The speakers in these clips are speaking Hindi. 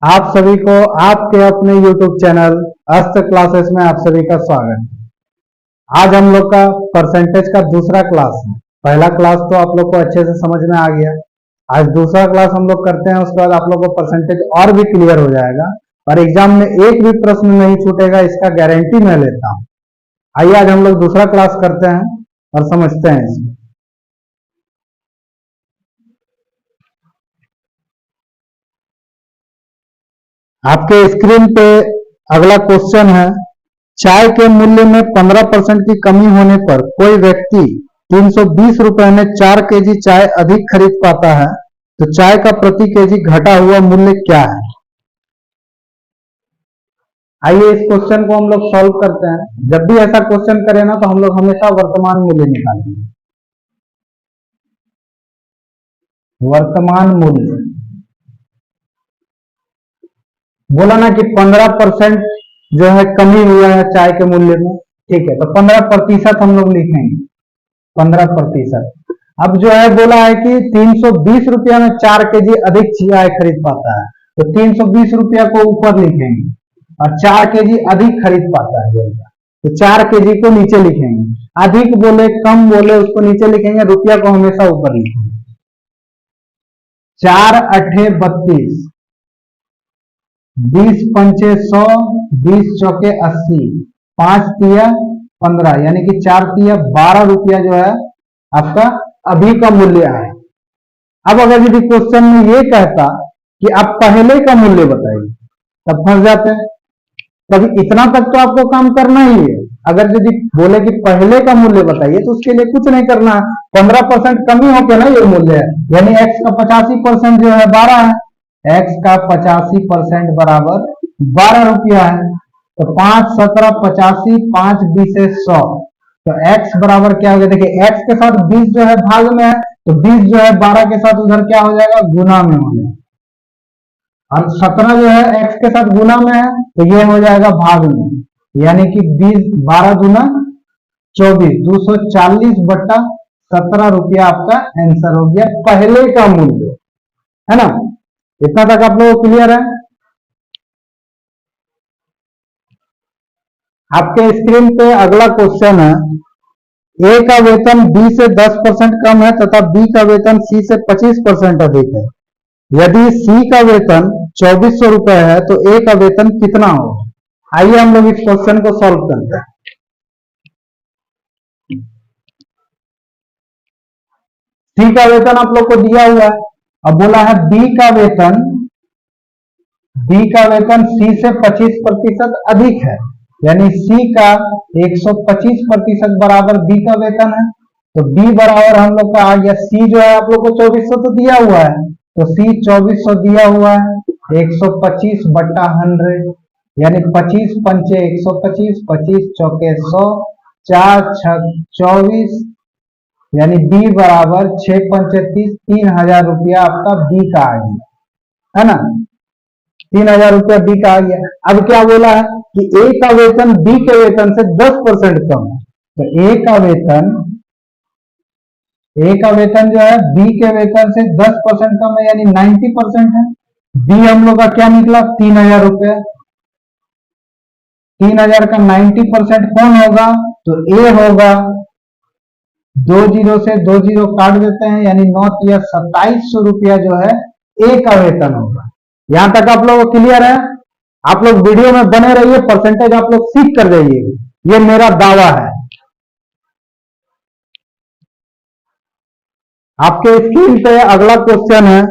आप सभी को आपके अपने YouTube चैनल अस्त्र क्लासेस में आप सभी का स्वागत है। आज हम लोग का परसेंटेज का दूसरा क्लास है। पहला क्लास तो आप लोग को अच्छे से समझ में आ गया। आज दूसरा क्लास हम लोग करते हैं, उसके बाद आप लोग को परसेंटेज और भी क्लियर हो जाएगा और एग्जाम में एक भी प्रश्न नहीं छूटेगा, इसका गारंटी मैं लेता हूँ। आइए आज हम लोग दूसरा क्लास करते हैं और समझते हैं इसमें। आपके स्क्रीन पे अगला क्वेश्चन है, चाय के मूल्य में 15% की कमी होने पर कोई व्यक्ति 320 रुपए में 4 केजी चाय अधिक खरीद पाता है, तो चाय का प्रति केजी घटा हुआ मूल्य क्या है? आइए इस क्वेश्चन को हम लोग सॉल्व करते हैं। जब भी ऐसा क्वेश्चन करें ना तो हम लोग हमेशा वर्तमान मूल्य निकालेंगे। वर्तमान मूल्य बोला ना कि 15% जो है कमी हुआ है चाय के मूल्य में, ठीक है, तो 15% हम लोग लिखेंगे 15%। अब जो है बोला है कि 320 रुपया में 4 केजी अधिक चाय खरीद पाता है, तो 320 रुपया को ऊपर लिखेंगे और 4 केजी अधिक खरीद पाता है बोलता, तो 4 केजी को नीचे लिखेंगे। अधिक बोले कम बोले उसको नीचे लिखेंगे, रुपया को हमेशा ऊपर लिखेंगे। 4 अठे 32, 20 पंचे 100, 20 चौके 80, 5 तिया 15, यानी कि 4 तिया 12 रुपया जो है आपका अभी का मूल्य है। अब अगर यदि क्वेश्चन में ये कहता कि आप पहले का मूल्य बताइए, तब फंस जाते हैं। तभी इतना तक तो आपको काम करना ही है। अगर यदि बोले कि पहले का मूल्य बताइए तो उसके लिए कुछ नहीं करना है, 15% कमी होके ना ये मूल्य है, यानी x का 85% जो है 12 है, x का 85% बराबर 12 रुपया है। तो 5 17 85, 5 20 100, तो x बराबर क्या हो गया? देखिए x के साथ 20 जो है भाग में है, तो 20 जो है 12 के साथ उधर क्या हो जाएगा? गुना में हो जाएगा। और 17 जो है x के साथ गुना में है, तो ये हो जाएगा भाग में, यानी कि 20 12 गुना 24, 240 बट्टा 17 रुपया आपका आंसर हो गया, पहले का मूल्य, है ना? इतना तक आप लोगों को क्लियर है? आपके स्क्रीन पे अगला क्वेश्चन है, ए का वेतन बी से 10% कम है तथा बी का वेतन सी से 25% अधिक है। यदि सी का वेतन 2400 रुपए है तो ए का वेतन कितना होगा? आइए हम लोग इस क्वेश्चन को सॉल्व करते हैं। सी का वेतन आप लोग को दिया हुआ है, अब बोला है बी का वेतन सी से 25% अधिक है, यानी सी का 125% बराबर बी का वेतन है। तो बी बराबर हम लोग का आ गया, सी जो है आप लोग को 2400 तो दिया हुआ है, तो सी 2400 दिया हुआ है, 125 बट्टा 100, यानी 25 पंचे 125, 25 चौके 100, 4 छक 24, यानी बी बराबर 6 पंचे 30, 3000 रुपया आपका बी का आ गया, है ना? 3000 रुपया बी का आ गया। अब क्या बोला है कि ए का वेतन बी के वेतन से 10% कम है, तो ए का वेतन जो है बी के वेतन से 10% कम है, यानी 90% है। बी हम लोग का क्या निकला? 3000 रुपया। 3000 का 90% कौन होगा? तो ए होगा। 2 जीरो से 2 जीरो काट देते हैं, यानी 9 तिया 2700 रुपया जो है ए का वेतन होगा। यहां तक आप लोगों को क्लियर है? आप लोग वीडियो में बने रहिए, परसेंटेज आप लोग सीख कर जाइए, ये मेरा दावा है। आपके स्क्रीन पे अगला क्वेश्चन है,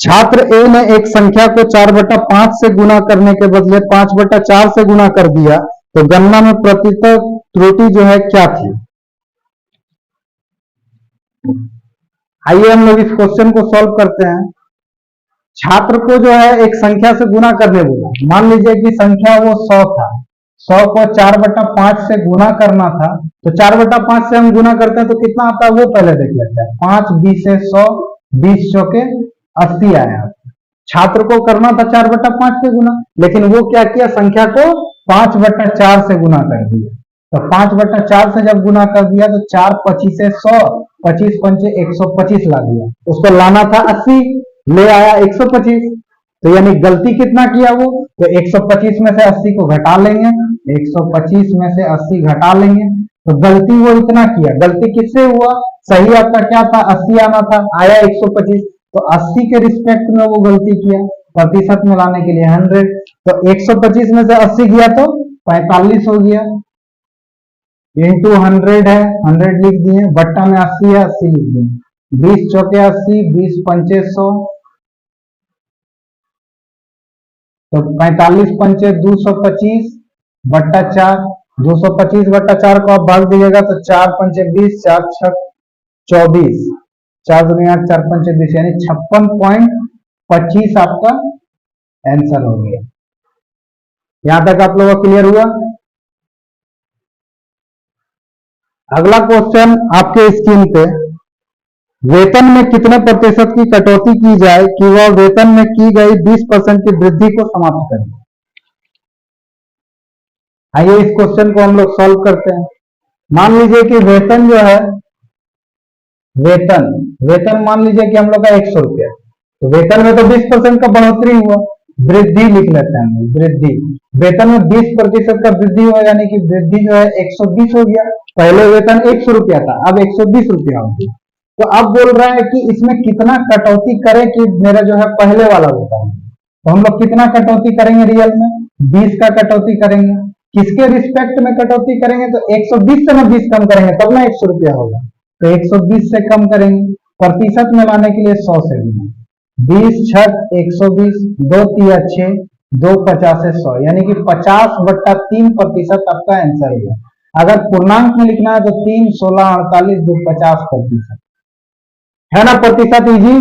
छात्र ए ने एक संख्या को 4/5 से गुना करने के बदले 5/4 से गुना कर दिया, तो गणना में प्रतिशत त्रुटि जो है क्या थी? आइए हम लोग इस क्वेश्चन को सॉल्व करते हैं। छात्र को जो है एक संख्या से गुना करने बोला, मान लीजिए कि संख्या वो 100 था, 100 को 4/5 से गुना करना था, तो 4/5 से हम गुना करते हैं तो कितना आता है वो पहले देख लेते हैं। 5 20 से 100, 20 चौके 80 आया। छात्र को करना था 4/5 से गुना, लेकिन वो क्या किया? संख्या को 5/4 से गुना कर दिया। तो 5/4 से जब गुना कर दिया तो 4 25 से 100, 25 पंचे 125 ला दिया, उसको लाना था 80, ले आया 125। तो यानी गलती कितना किया वो, तो 125 में से 80 को घटा लेंगे, 125 में से 80 घटा लेंगे, तो गलती वो इतना किया। गलती किससे हुआ, सही आपका क्या था 80 आना था, आया 125, तो 80 के रिस्पेक्ट में वो गलती किया, प्रतिशत में लाने के लिए 100, तो 125 में से 80 गया तो 45 हो गया, इंटू 100 है, 100 लिख दिए, बट्टा में 80 है, 80 लिख दिए, 20 चौके 80, 20 पंचे 100, तो 45 पंचे 225 बट्टा 4, 225 बट्टा 4 को आप भाग दीजिएगा तो 4 पंचे 20, 4 छक 24, 4 दुनिया 4 पंचे 20, यानी 56.25 आपका आंसर हो गया। यहां तक आप लोगों को क्लियर हुआ। अगला क्वेश्चन आपके स्क्रीन पे, वेतन में कितने प्रतिशत की कटौती की जाए कि वह वेतन में की गई 20% की वृद्धि को समाप्त करे। आइए इस क्वेश्चन को हम लोग सॉल्व करते हैं। मान लीजिए कि वेतन जो है, वेतन मान लीजिए कि हम लोग का 100 रुपया, तो वेतन में तो 20% का बढ़ोतरी हुआ, वृद्धि लिख लेते हैं, वृद्धि, वेतन में 20% का वृद्धि हुआ, यानी कि वृद्धि जो है 120 हो गया। पहले वेतन 100 रुपया था, अब 120 रुपया हो गया। तो अब बोल रहा है कि इसमें कितना कटौती करें कि मेरा जो है पहले वाला वेतन, तो हम लोग कितना कटौती करेंगे, रियल में 20 का कटौती करेंगे। किसके रिस्पेक्ट में कटौती करेंगे, तो 120 से ना 20 कम करेंगे तब ना 100 रुपया होगा, तो 120 से कम करेंगे। प्रतिशत में लाने के लिए 100 से भी, 20 छक 120, 2 तिया 6, 2 50 से 100, यानी कि 50/3% आपका आंसर है। अगर पूर्णांक में लिखना है तो 3, 16, 48, 2 50%, है ना प्रतिशत इजी।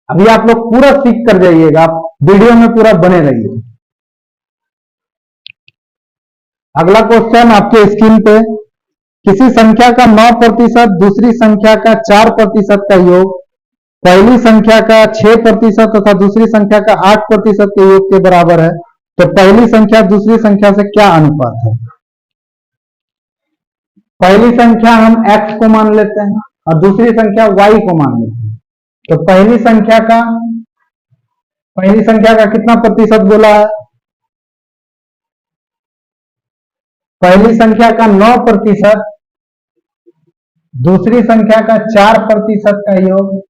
अभी आप लोग पूरा सीख कर जाइएगा, आप वीडियो में पूरा बने रहिए। अगला क्वेश्चन आपके स्क्रीन पे, किसी संख्या का 9% दूसरी संख्या का 4% का योग पहली संख्या का 6% तथा दूसरी संख्या का 8% के योग के बराबर है, तो पहली संख्या दूसरी संख्या से क्या अनुपात है। पहली संख्या हम x को मान लेते हैं और दूसरी संख्या y को मान लेते हैं, तो पहली संख्या का कितना प्रतिशत बोला है, पहली संख्या का 9%, दूसरी संख्या का 4% का योग,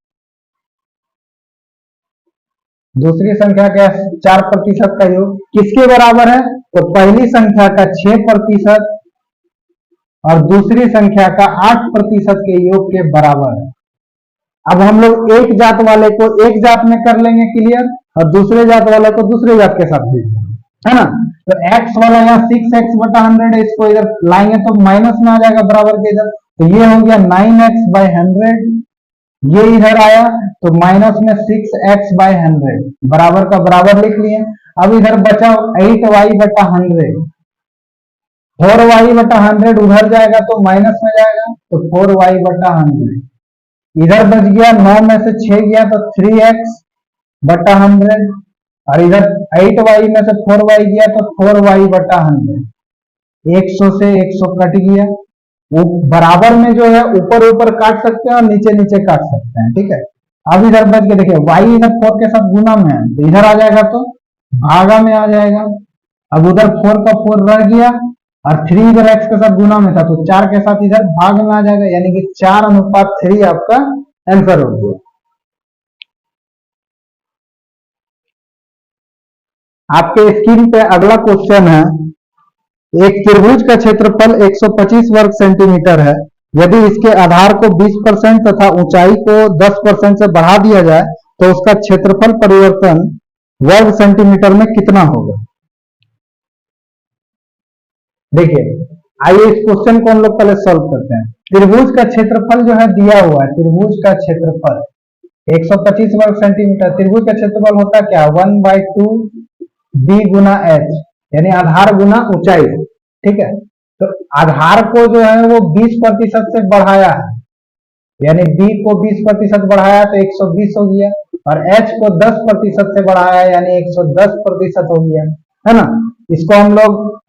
दूसरी संख्या का 4% का योग किसके बराबर है, तो पहली संख्या का 6% और दूसरी संख्या का 8% के योग के बराबर है। अब हम लोग एक जात वाले को एक जात में कर लेंगे क्लियर, और दूसरे जात वाले को दूसरे जात के साथ भी, है ना। तो x वाला यहाँ 6x/100 है, इसको इधर लाएंगे तो माइनस में आ जाएगा बराबर के इधर, तो ये हो गया 9x/100, ये इधर आया तो माइनस में 6x/100 बराबर का बराबर लिख लिए। अब इधर बचा 8y/100, 4y/100 उधर जाएगा तो माइनस में जाएगा, तो 4y/100, इधर बच गया 9 में से 6 गया तो 3x/100, और इधर 8y में से 4y गया तो 4y/100, 100 से 100 कट गया। वो बराबर में जो है ऊपर ऊपर काट सकते हैं और नीचे नीचे काट सकते हैं, ठीक है। अब इधर बच के देखिए y इधर 4 के साथ गुना में है, तो इधर आ जाएगा तो भागा में आ जाएगा। अब उधर 4 का 4 रह गया और 3 इधर x के साथ गुना में था, तो 4 के साथ इधर भाग में आ जाएगा, यानी कि 4:3 आपका आंसर हो गया। आपके स्क्रीन पे अगला क्वेश्चन है, एक त्रिभुज का क्षेत्रफल 125 वर्ग सेंटीमीटर है। यदि इसके आधार को 20% तथा ऊंचाई को 10% से बढ़ा दिया जाए तो उसका क्षेत्रफल परिवर्तन वर्ग सेंटीमीटर में कितना होगा। देखिए आइए इस क्वेश्चन को हम लोग पहले सॉल्व करते हैं। त्रिभुज का क्षेत्रफल जो है दिया हुआ है, त्रिभुज का क्षेत्रफल 125 वर्ग सेंटीमीटर। त्रिभुज का क्षेत्रफल होता क्या, 1/2 b गुना h, यानी आधार गुना ऊंचाई, ठीक है। तो आधार को जो है वो 20% से बढ़ाया है, यानी b को 20% बढ़ाया तो 120 हो गया, और h को 10% से बढ़ाया यानी 110% हो गया, है ना। इसको हम लोग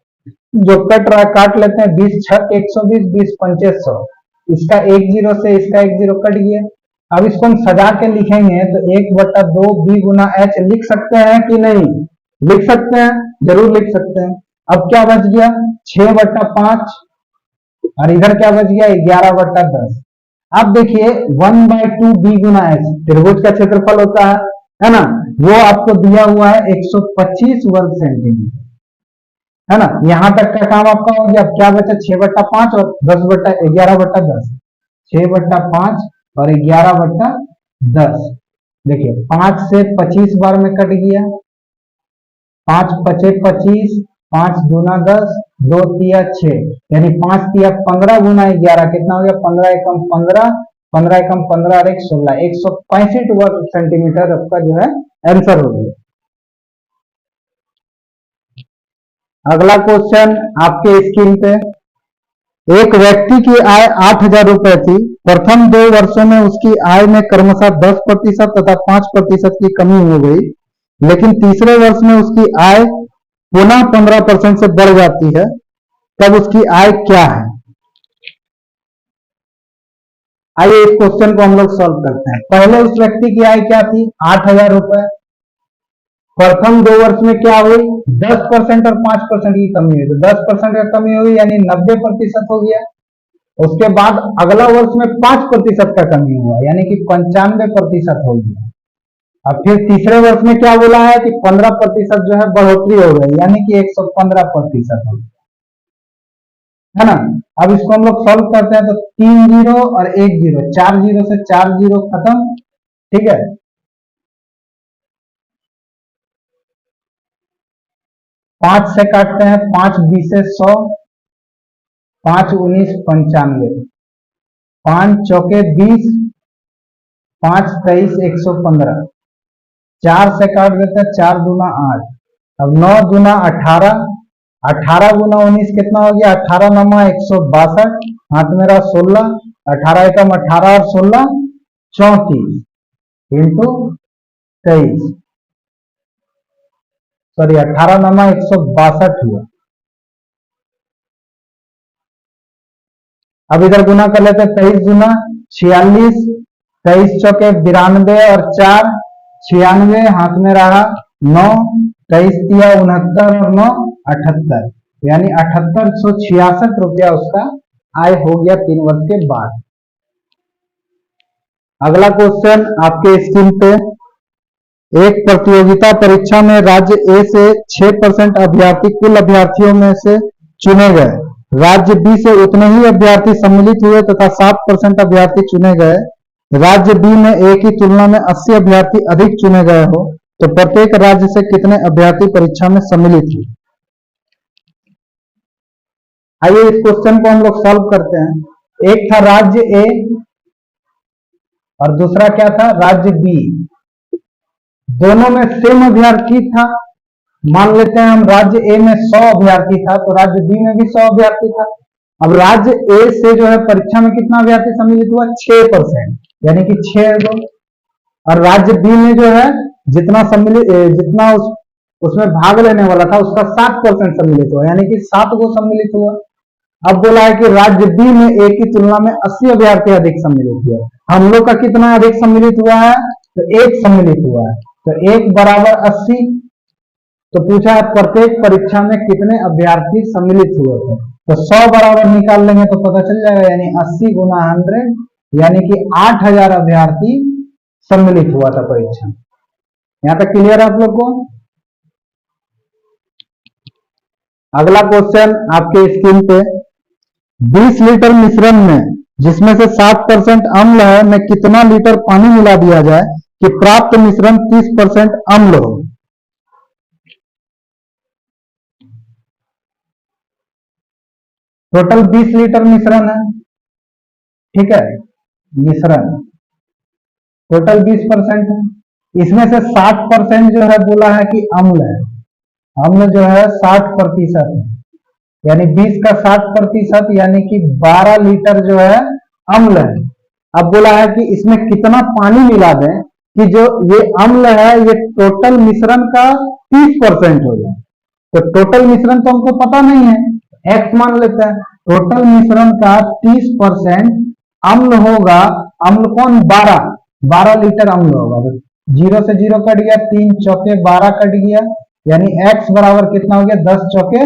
जो कट रहा काट लेते हैं, 20 छक 120, 20 पंचे 100, इसका 1 0 से इसका 1 0 कट गया। अब इसको हम सजा के लिखेंगे तो 1/2 बी गुना एच लिख सकते हैं कि नहीं? लिख सकते हैं, जरूर लिख सकते हैं। अब क्या बच गया? 6/5 और इधर क्या बच गया? 11/10। अब देखिए 1/2 बी गुना एच त्रिभुज का क्षेत्रफल होता है ना? वो आपको दिया हुआ है 125 वर्ग सेंटीमीटर, है ना? यहां तक का काम आपका हो गया। अब क्या बचा? 6/5 और 11/10। 6/5 और 11/10। देखिए 5 से 25 बार में कट गया। 5 पचे 25, 5 दूना 10, 2 तिया 6, यानी 5 तिया 15 गुना 11 कितना हो गया? 15 एकम 15, 15 एकम 15 और 1 16, 165 वर्ग सेंटीमीटर आपका जो है आंसर हो गया। अगला क्वेश्चन आपके स्क्रीन पे, एक व्यक्ति की आय 8,000 रुपए थी। प्रथम 2 वर्षों में उसकी आय में क्रमशः 10% तथा 5% की कमी हो गई, लेकिन तीसरे वर्ष में उसकी आय पुनः 15% से बढ़ जाती है। तब उसकी आय क्या है? आइए इस क्वेश्चन को हम लोग सॉल्व करते हैं। पहले उस व्यक्ति की आय क्या थी? 8,000 रुपए। प्रथम 2 वर्ष में क्या हुई? 10% और 5% की कमी हुई, तो 10% का कमी हुई यानी 90% हो गया। उसके बाद अगला वर्ष में 5% का कमी हुआ यानी कि 95% हो गया। अब फिर तीसरे वर्ष में क्या बोला है कि 15% जो है बढ़ोतरी हो गई यानी कि 115% हो गया, है ना? अब इसको हम लोग सॉल्व करते हैं तो 3 जीरो और 1 जीरो, 4 जीरो से 4 जीरो खत्म, ठीक है। 5 से काटते हैं, 5 बीसे 100, 5 19 95, 5 चौके 20, 5 23 115, 4 से काट देते हैं, 4 दूना 8, अब 9 दूना 18, 18 गुना 19 कितना हो गया? 18 नमा 162, हाथ मेरा 16, 18 एकम 18 और 16 34 इंटू 23, सॉरी 18 नमा 162 हुआ। अब इधर गुना कर लेते हैं, 23 गुना 46, 23 चौके 92 और 4 96, हाथ में रहा 9, 23 तिया 69 और 9 78, यानी 7866 रुपया उसका आय हो गया 3 वर्ष के बाद। अगला क्वेश्चन आपके स्क्रीन पे, एक प्रतियोगिता परीक्षा में राज्य ए से 6% अभ्यर्थी कुल अभ्यर्थियों में से चुने गए, राज्य बी से उतने ही अभ्यर्थी सम्मिलित हुए तथा 7% अभ्यर्थी चुने गए, राज्य बी में ए की तुलना में 80 अभ्यर्थी अधिक चुने गए हो, तो प्रत्येक राज्य से कितने अभ्यर्थी परीक्षा में सम्मिलित हुए? आइए इस क्वेश्चन को हम लोग सॉल्व करते हैं। एक था राज्य ए और दूसरा क्या था? राज्य बी। दोनों में सेम अभ्यर्थी था। मान लेते हैं हम राज्य ए में 100 अभ्यर्थी था तो राज्य बी में भी 100 अभ्यर्थी था। अब राज्य ए से जो है परीक्षा में कितना अभ्यर्थी सम्मिलित हुआ? 6%, यानी कि 6 और राज्य बी में जो है जितना सम्मिलित जितना उसमें भाग लेने वाला था उसका 7% सम्मिलित हुआ यानी कि 7 को सम्मिलित हुआ। अब बोला है कि राज्य बी में ए की तुलना में 80 अभ्यर्थी अधिक सम्मिलित हुआ, हम लोग का कितना अधिक सम्मिलित हुआ है? तो 1 सम्मिलित हुआ है, तो 1 बराबर 80। तो पूछा है प्रत्येक परीक्षा में कितने अभ्यर्थी सम्मिलित हुए थे, तो 100 बराबर निकाल लेंगे तो पता चल जाएगा, यानी 80 गुना 100 यानी कि 8,000 अभ्यर्थी सम्मिलित हुआ था परीक्षा। यहां तक क्लियर है आप लोग को? अगला क्वेश्चन आपके स्क्रीन पे, 20 लीटर मिश्रण में जिसमें से 7% अम्ल है में कितना लीटर पानी मिला दिया जाए कि प्राप्त मिश्रण 30% अम्ल हो? टोटल 20 लीटर मिश्रण है, ठीक है, मिश्रण टोटल 20% है। इसमें से 60% जो है बोला है कि अम्ल है, अम्ल जो है 60% है, यानी 20 का 60% यानी कि 12 लीटर जो है अम्ल है। अब बोला है कि इसमें कितना पानी मिला दें कि जो ये अम्ल है ये टोटल मिश्रण का 30% हो जाए। तो टोटल मिश्रण तो हमको पता नहीं है, x मान लेते हैं, टोटल मिश्रण का 30% अम्ल होगा, अम्ल कौन? 12, 12 लीटर अम्ल होगा। तो 0 से 0 कट गया, 3 चौके 12 कट गया, यानी x बराबर कितना हो गया, 10 चौके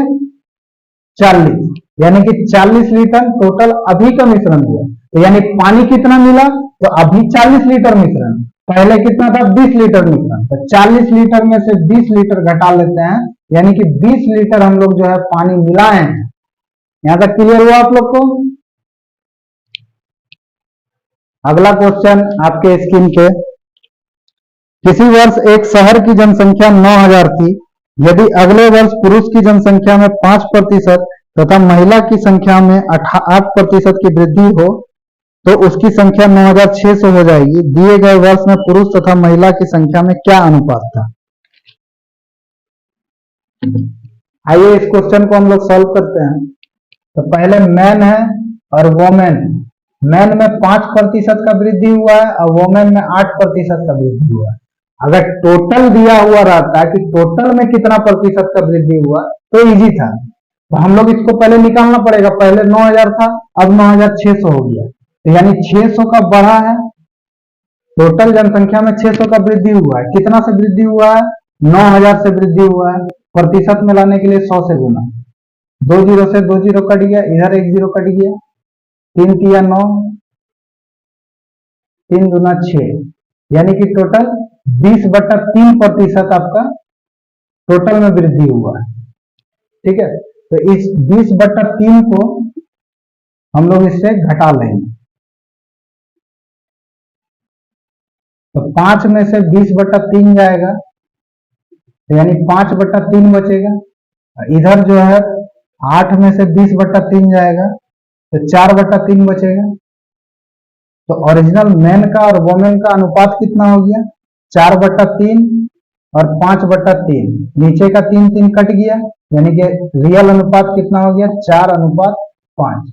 40, यानी कि 40 लीटर टोटल अभी का मिश्रण हुआ। तो यानी पानी कितना मिला, तो अभी 40 लीटर मिश्रण, पहले कितना था, 20 लीटर मिश्रण। तो 40 लीटर में से 20 लीटर घटा लेते हैं, यानी कि 20 लीटर हम लोग जो है पानी मिलाए हैं। यहां तक क्लियर हुआ आप लोग को। अगला क्वेश्चन आपके स्क्रीन पे, किसी वर्ष एक शहर की जनसंख्या 9000 थी, यदि अगले वर्ष पुरुष की जनसंख्या में 5% तथा महिला की संख्या में 8% की वृद्धि हो तो उसकी संख्या 9600 हो जाएगी। दिए गए वर्ष में पुरुष तथा महिला की संख्या में क्या अनुपात था। आइए इस क्वेश्चन को हम लोग सॉल्व करते हैं। तो पहले मैन है और वोमेन। मैन में 5% का वृद्धि हुआ है और वोमेन में 8% का वृद्धि हुआ है। अगर टोटल दिया हुआ रहता है कि टोटल में कितना प्रतिशत का वृद्धि हुआ तो इजी था। तो हम लोग इसको पहले निकालना पड़ेगा। पहले 9000 था, अब 9600 हो गया, तो यानी 600 का बढ़ा है। टोटल जनसंख्या में 600 का वृद्धि हुआ है। कितना से वृद्धि हुआ है, 9000 से वृद्धि हुआ है। प्रतिशत में लाने के लिए 100 से गुना, 2 जीरो से 2 जीरो कट गया, इधर 1 जीरो कट गया, 3 तिया 9, 3 दूना 6, यानी कि टोटल 20/3% आपका टोटल में वृद्धि हुआ है। ठीक है, तो इस 20/3 को हम लोग इससे घटा लेंगे। तो 5 में से 20/3 जाएगा, तो यानी 5/3 बचेगा। इधर जो है 8 में से 20/3 जाएगा, तो 4/3 बचेगा। तो ओरिजिनल मैन का और वोमेन का अनुपात कितना हो गया, 4/3 और 5/3। नीचे का 3 3 कट गया, यानी कि रियल अनुपात कितना हो गया, 4:5।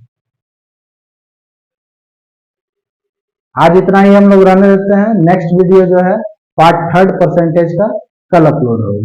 आज इतना ही हम लोग रहने देते हैं। नेक्स्ट वीडियो जो है पार्ट 3 परसेंटेज का कल अपलोड होगा।